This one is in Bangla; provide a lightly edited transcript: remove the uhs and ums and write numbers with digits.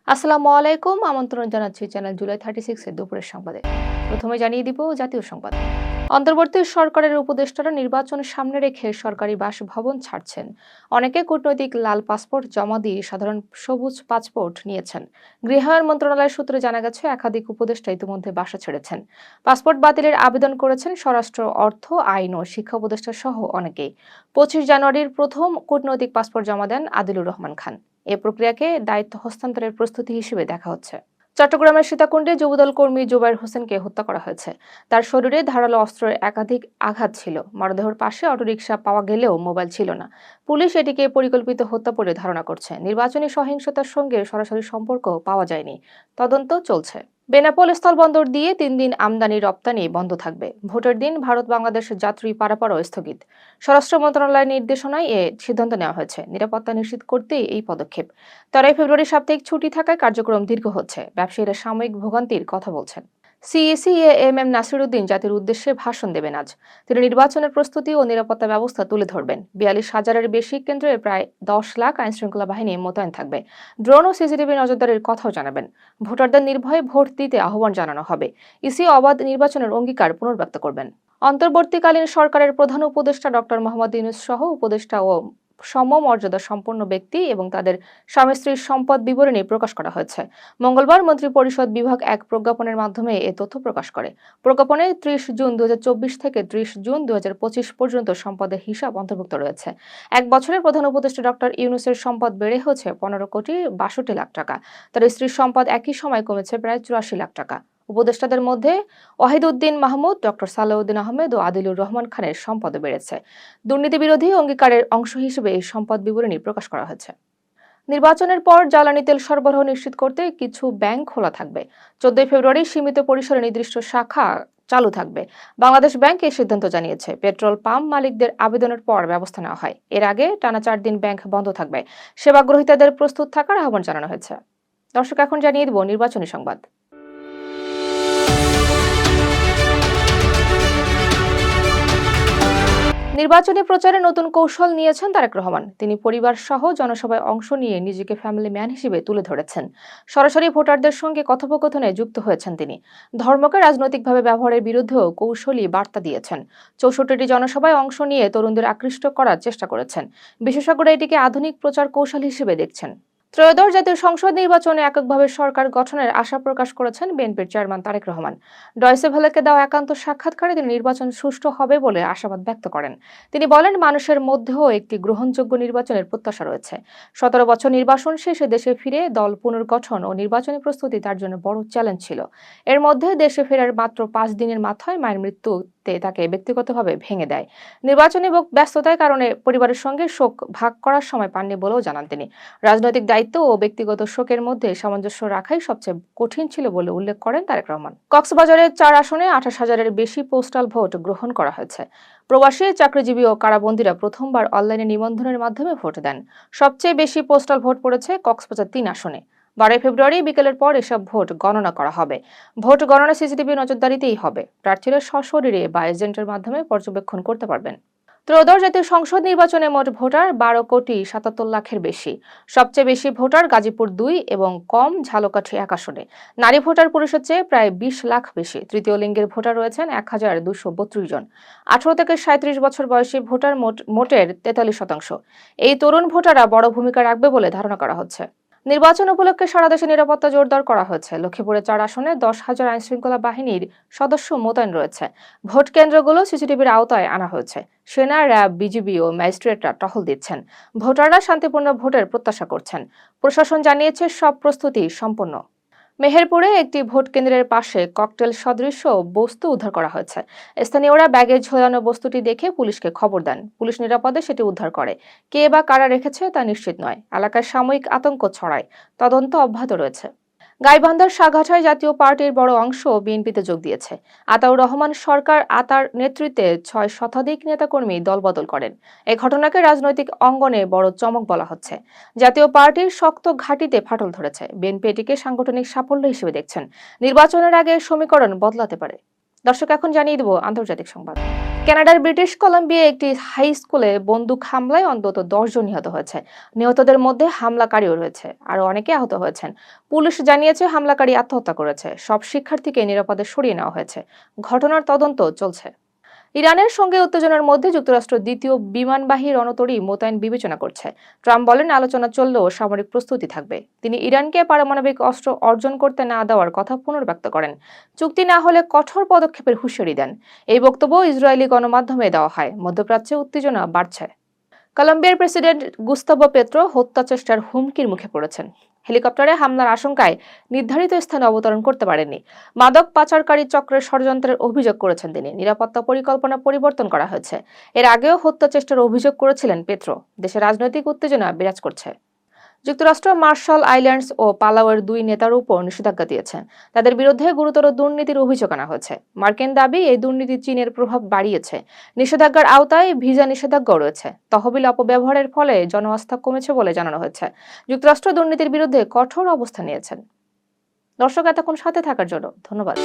আসসালামু আলাইকুম। আমন্ত্রণ জানাচ্ছি চ্যানেল জুলাই 36 এর দুপুরের সংবাদে। প্রথমে জানিয়ে দিব জাতীয় সংবাদ। অন্তর্বর্তী সরকারের উপদেষ্টারা নির্বাচন সামনে রেখে সরকারি বাসভবন ছাড়ছেন। অনেকে কূটনৈতিক লাল পাসপোর্ট জমা দিয়ে সাধারণ সবুজ পাসপোর্ট নিয়েছেন। গৃহায়ণ মন্ত্রণালয়ের সূত্রে জানা গেছে একাধিক উপদেষ্টা ইতিমধ্যে বাসা ছেড়েছেন। পাসপোর্ট বাতিলের আবেদন করেছেন স্বরাষ্ট্র, অর্থ, আইন ও শিক্ষা উপদেষ্টা সহ অনেকেই। 25 জানুয়ারির প্রথম কূটনৈতিক পাসপোর্ট জমা দেন আদিলুর রহমান খান। এ প্রক্রিয়াকে দায়িত্ব হস্তান্তরের প্রস্তুতি হিসেবে দেখা হচ্ছে। চট্টগ্রামের সীতাকুণ্ডে যুবদল কর্মী জুবায়ের হোসেনকে হত্যা করা হয়েছে। তার শরীরে ধারালো অস্ত্রের একাধিক আঘাত ছিল। মরদেহের পাশে অটোরিকশা পাওয়া গেলেও মোবাইল ছিল না। পুলিশ এটিকে পরিকল্পিত হত্যা বলে ধারণা করছে। নির্বাচনী সহিংসতার সঙ্গে সরাসরি সম্পর্ক পাওয়া যায়নি। তদন্ত চলছে। বেনাপোল স্থলবন্দর দিয়ে 3 দিন আমদানি রপ্তানি বন্ধ থাকবে। ভোটের দিন ভারত বাংলাদেশ যাত্রী পারাপারও স্থগিত। স্বরাষ্ট্র মন্ত্রণালয়ের নির্দেশনায় এ সিদ্ধান্ত নেওয়া হয়েছে। নিরাপত্তা নিশ্চিত করতেই এই পদক্ষেপ। 13 ফেব্রুয়ারি সাপ্তাহিক ছুটি থাকায় কার্যক্রম দীর্ঘ হচ্ছে। ব্যবসায়ীরা সাময়িক ভোগান্তির কথা বলছেন। সিইসি এম নাসিরুদ্দিন জাতির উদ্দেশ্যে ভাষণ দেবেন আজ। তিনি নির্বাচনের প্রস্তুতি ও নিরাপত্তা ব্যবস্থা তুলে ধরবেন। 42,000-এর বেশি কেন্দ্রে প্রায় 10 লাখ আইনশৃঙ্খলা বাহিনী মোতায়েন থাকবে। ড্রোন ও সিসিটিভি নজরদারির কথাও জানাবেন। ভোটারদের নির্ভয়ে ভোট দিতে আহ্বান জানানো হবে। ইসি অবাধ নির্বাচনের অঙ্গীকার পুনর্ব্যক্ত করবেন। অন্তর্বর্তীকালীন সরকারের প্রধান উপদেষ্টা ডক্টর মোহাম্মদ ইউনূস সহ উপদেষ্টা ও সমমর্যাদা সম্পন্ন ব্যক্তি এবং তাদের স্বামী স্ত্রীর সম্পদ বিবরণী প্রকাশ করা হয়েছে। মঙ্গলবার মন্ত্রিপরিষদ বিভাগ এক প্রজ্ঞাপনের মাধ্যমে এ তথ্য প্রকাশ করে। প্রজ্ঞাপনে 30 জুন 2024 থেকে 30 জুন 2025 পর্যন্ত সম্পদের হিসাব অন্তর্ভুক্ত রয়েছে। এক বছরে প্রধান উপদেষ্টা ডক্টর ইউনূসের সম্পদ বেড়ে হয়েছে 15,62,00,000 টাকা। তার স্ত্রীর সম্পদ একই সময় কমেছে প্রায় 84 লাখ টাকা। উপদেষ্টাদের মধ্যে ওয়াহিদউদ্দিন মাহমুদ, ডক্টর সালাউদ্দিন আহমেদ ও আদিলুর রহমান খানের সম্পদ বেড়েছে। দুর্নীতি বিরোধী অঙ্গীকারের অংশ হিসেবে এই সম্পদ বিবরণী প্রকাশ করা হয়েছে। নির্বাচনের পর জ্বালানি তেল সরবরাহ নিশ্চিত করতে কিছু ব্যাংক খোলা থাকবে। 14 ফেব্রুয়ারি সীমিত পরিসরে নির্দিষ্ট শাখা চালু থাকবে। বাংলাদেশ ব্যাংক এই সিদ্ধান্ত জানিয়েছে। পেট্রোল পাম্প মালিকদের আবেদনের পর ব্যবস্থা নেওয়া হয়। এর আগে টানা 4 দিন ব্যাংক বন্ধ থাকবে। সেবা গ্রহীতাদের প্রস্তুত থাকার আহ্বান জানানো হয়েছে। দর্শক, এখন জানিয়ে দেব নির্বাচনী সংবাদ। নির্বাচনী প্রচারে নতুন কৌশল নিয়েছেন তারেক রহমান। তিনি পরিবার সহ জনসভায় অংশ নিয়ে নিজেকে ফ্যামিলি ম্যান হিসেবে তুলে ধরেছেন। সরাসরি ভোটারদের সঙ্গে কথোপকথনে যুক্ত হয়েছেন তিনি। ধর্মকে রাজনৈতিকভাবে ব্যবহারের বিরুদ্ধেও কৌশলী বার্তা দিয়েছেন। 64টি জনসভায় অংশ নিয়ে তরুণদের আকৃষ্ট করার চেষ্টা করেছেন। বিশেষজ্ঞরা এটিকে আধুনিক প্রচার কৌশল হিসেবে দেখছেন। ত্রয়োদশ জাতীয় সংসদ নির্বাচনে এককভাবে সরকার গঠনের আশা প্রকাশ করেছেন বিএনপির চেয়ারম্যান তারেক রহমান। ডয়সে ভেলেকে দেওয়া একান্ত সাক্ষাৎকারে তিনি নির্বাচন সুষ্ঠু হবে বলে আশাবাদ ব্যক্ত করেন। তিনি বলেন, মানুষের মধ্যেও একটি গ্রহণযোগ্য নির্বাচনের প্রত্যাশা রয়েছে। 17 বছর নির্বাসন শেষে দেশে ফিরে দল পুনর্গঠন ও নির্বাচনী প্রস্তুতি তার জন্য বড় চ্যালেঞ্জ ছিল। এর মধ্যে দেশে ফেরার মাত্র 5 দিনের মাথায় মায়ের মৃত্যুতে তাকে ব্যক্তিগতভাবে ভেঙে দেয়। নির্বাচনী ব্যস্ততার কারণে পরিবারের সঙ্গে শোক ভাগ করার সময় পাননি বলেও জানান তিনি। রাজনৈতিক দায়িত্ব ও ব্যক্তিগত শোকের মধ্যে সামঞ্জস্য রাখাই সবচেয়ে কঠিন ছিল বলে উল্লেখ করেন তারেক রহমান। কক্সবাজারের 4 আসনে 28,000-এর বেশি পোস্টাল ভোট গ্রহণ করা হয়েছে। প্রবাসী, চাকরিজীবী ও কারাবন্দীরা প্রথমবার অনলাইনে নিবন্ধনের মাধ্যমে ভোট দেন। সবচেয়ে বেশি পোস্টাল ভোট পড়েছে কক্সবাজার 3 আসনে। 12 ফেব্রুয়ারি বিকেলের পর এসব ভোট গণনা করা হবে। ভোট গণনা সিসিটিভি নজরদারিতেই হবে। প্রার্থীরা সশরীরে বা এজেন্টের মাধ্যমে পর্যবেক্ষণ করতে পারবেন। ত্রয়োদশ জাতীয় সংসদ নির্বাচনে মোট ভোটার 12,77,00,000-এর বেশি। সবচেয়ে বেশি ভোটার গাজীপুর 2 এবং কম ঝালকাঠি 1 আসনে। নারী ভোটার পুরুষের চেয়ে প্রায় 20 লাখ বেশি। তৃতীয় লিঙ্গের ভোটার রয়েছেন 1,232 জন। 18 থেকে 37 বছর বয়সী ভোটার মোটের 43%। এই তরুণ ভোটাররা বড় ভূমিকা রাখবে বলে ধারণা করা হচ্ছে। নির্বাচন উপলক্ষে সারা দেশে নিরাপত্তা জোরদার করা হয়েছে। লক্ষ্মীপুরে 4 আসনে 10,000 আইনশৃঙ্খলা বাহিনীর সদস্য মোতায়েন রয়েছে। ভোট কেন্দ্রগুলো সিসিটিভির আওতায় আনা হয়েছে। সেনা, র্যাব, বিজিবি ও ম্যাজিস্ট্রেটরা টহল দিচ্ছেন। ভোটাররা শান্তিপূর্ণ ভোটের প্রত্যাশা করছেন। প্রশাসন জানিয়েছে সব প্রস্তুতি সম্পন্ন। মেহেরপুরে একটি ভোট কেন্দ্রের পাশে ককটেল সদৃশ বস্তু উদ্ধার করা হয়েছে। স্থানীয়রা ব্যাগে ঝোলানো বস্তুটি দেখে পুলিশকে খবর দেন। পুলিশ নিরাপদে সেটি উদ্ধার করে। কে বা কারা রেখেছে তা নিশ্চিত নয়। এলাকায় সাময়িক আতঙ্ক ছড়ায়। তদন্ত অব্যাহত রয়েছে। গাইবান্ধার সাঘাটায় জাতীয় পার্টির বড় অংশ বিএনপিতে যোগ দিয়েছে। আতাউর রহমান সরকার আতার নেতৃত্বে 6 শতাধিক নেতাকর্মী দলবদল করেন। এই ঘটনাকে রাজনৈতিক অঙ্গনে বড় চমক বলা হচ্ছে। জাতীয় পার্টির শক্ত ঘাঁটিতে ফাটল ধরেছে। বিএনপি এটিকে সাংগঠনিক সাফল্য হিসেবে দেখছেন। নির্বাচনের আগে সমীকরণ বদলাতে পারে। দর্শক, এখন জানিয়ে দেব আন্তর্জাতিক সংবাদ। কানাডার ব্রিটিশ কলাম্বিয়া একটি হাই স্কুলে বন্দুক হামলায় অন্তত 10 জন নিহত হয়েছে। নিহতদের মধ্যে হামলাকারীও রয়েছে, আরো অনেকে আহত হয়েছেন। পুলিশ জানিয়েছে হামলাকারী আত্মহত্যা করেছে। সব শিক্ষার্থীকে নিরাপদে সরিয়ে নেওয়া হয়েছে। ঘটনার তদন্ত চলছে। ইরানের সঙ্গে উত্তেজনার মধ্যে যুক্তরাষ্ট্র দ্বিতীয় বিমানবাহী রণতরী মোতায়েন বিবেচনা করছে। ট্রাম্প বলেন, আলোচনা চললেও সামরিক প্রস্তুতি থাকবে। তিনি ইরানকে পারমাণবিক অস্ত্র অর্জন করতে না দেওয়ার কথা পুনর্ব্যক্ত করেন। চুক্তি না হলে কঠোর পদক্ষেপের হুঁশিয়ারি দেন। এই বক্তব্য ইসরায়েলি গণমাধ্যমে দেওয়া হয়। মধ্যপ্রাচ্যে উত্তেজনা বাড়ছে। কলম্বিয়ার প্রেসিডেন্ট গুস্তাভো পেত্রো হত্যাচেষ্টার হুমকির মুখে পড়েছেন। হেলিকপ্টারে হামলার আশঙ্কায় নির্ধারিত স্থানে অবতরণ করতে পারেননি। মাদক পাচারকারী চক্রের ষড়যন্ত্রের অভিযোগ করেছেন তিনি। নিরাপত্তা পরিকল্পনা পরিবর্তন করা হয়েছে। এর আগেও হত্যাচেষ্টার অভিযোগ করেছিলেন পেত্রো। দেশে রাজনৈতিক উত্তেজনা বিরাজ করছে। যুক্তরাষ্ট্র মার্শাল আইল্যান্ডস ও পালাওয়ের 2 নেতার উপর নিষেধাজ্ঞা দিয়েছেন। তাদের বিরুদ্ধে গুরুতর দুর্নীতির অভিযোগ আনা হয়েছে। মার্কিন দাবি, এই দুর্নীতি চীনের প্রভাব বাড়িয়েছে। নিষেধাজ্ঞার আওতায় ভিসা নিষেধাজ্ঞাও রয়েছে। তহবিল অপব্যবহারের ফলে জনআস্থা কমেছে বলে জানানো হয়েছে। যুক্তরাষ্ট্র দুর্নীতির বিরুদ্ধে কঠোর অবস্থান নিয়েছেন। দর্শক, এতক্ষণ সাথে থাকার জন্য ধন্যবাদ।